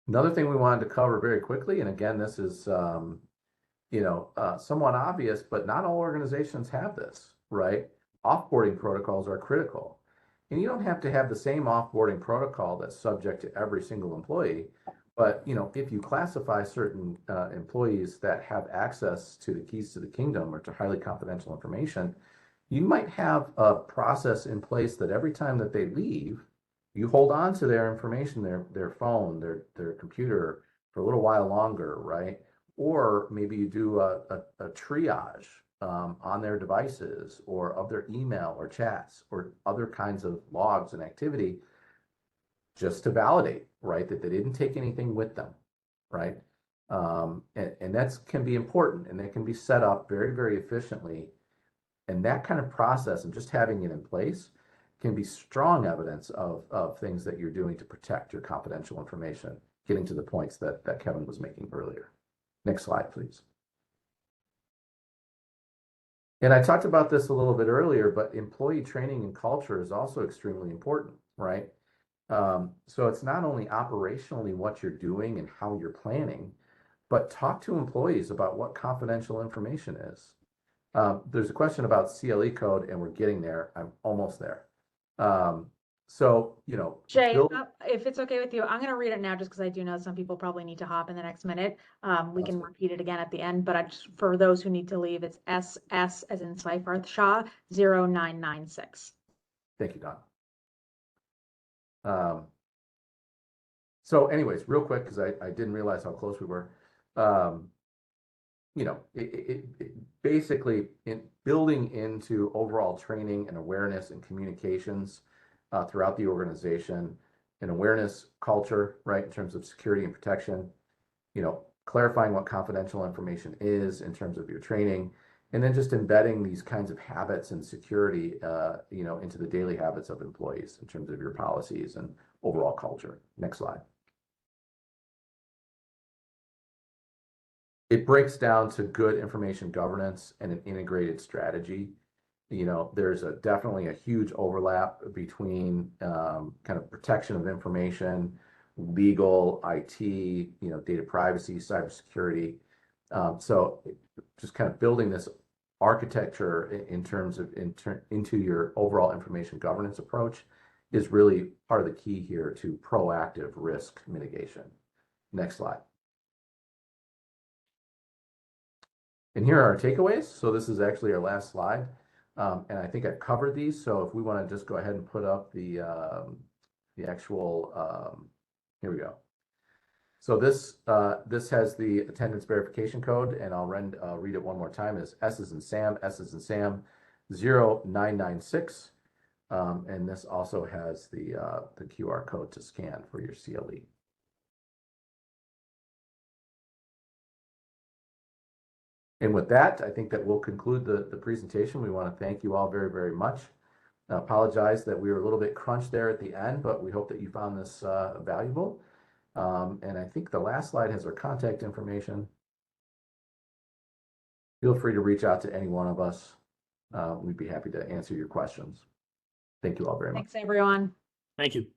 Another thing we wanted to cover very quickly, and again, this is somewhat obvious, but not all organizations have this, right? Offboarding protocols are critical. And you don't have to have the same offboarding protocol that's subject to every single employee, but if you classify certain employees that have access to the keys to the kingdom or to highly confidential information, you might have a process in place that every time that they leave, you hold on to their information, their phone, their computer for a little while longer, right? Or maybe you do a triage on their devices or of their email or chats or other kinds of logs and activity just to validate, right, that they didn't take anything with them, right? And that can be important, and that can be set up very, very efficiently. And that kind of process and just having it in place can be strong evidence of things that you're doing to protect your confidential information, getting to the points that Kevin was making earlier. Next slide, please. And I talked about this a little bit earlier, but employee training and culture is also extremely important, right? So it's not only operationally what you're doing and how you're planning, but talk to employees about what confidential information is. There's a question about CLE code, and we're getting there. I'm almost there. Jay, if it's okay with you, I'm going to read it now just because I do know some people probably need to hop in the next minute. We can repeat it again at the end, but for those who need to leave, it's SS as in Seyfarth Shaw 0996. Thank you, Don. So anyways, real quick, because I didn't realize how close we were. Basically in building into overall training and awareness and communications throughout the organization, an awareness culture, right, in terms of security and protection, clarifying what confidential information is in terms of your training, and then just embedding these kinds of habits and security, into the daily habits of employees in terms of your policies and overall culture. Next slide. It breaks down to good information governance and an integrated strategy. There's definitely a huge overlap between kind of protection of information, legal, IT, data privacy, cybersecurity. So just kind of building this architecture in terms of into your overall information governance approach is really part of the key here to proactive risk mitigation. Next slide. And here are our takeaways. So this is actually our last slide. And I think I've covered these. So if we want to just go ahead and put up the actual, here we go. So this has the attendance verification code, and I'll read it one more time. It's S as in Sam, 0996. And this also has the QR code to scan for your CLE. And with that, I think that we'll conclude the presentation. We want to thank you all very, very much. I apologize that we were a little bit crunched there at the end, but we hope that you found this valuable. And I think the last slide has our contact information. Feel free to reach out to any one of us. We'd be happy to answer your questions. Thank you all very much. Thanks, everyone. Thank you.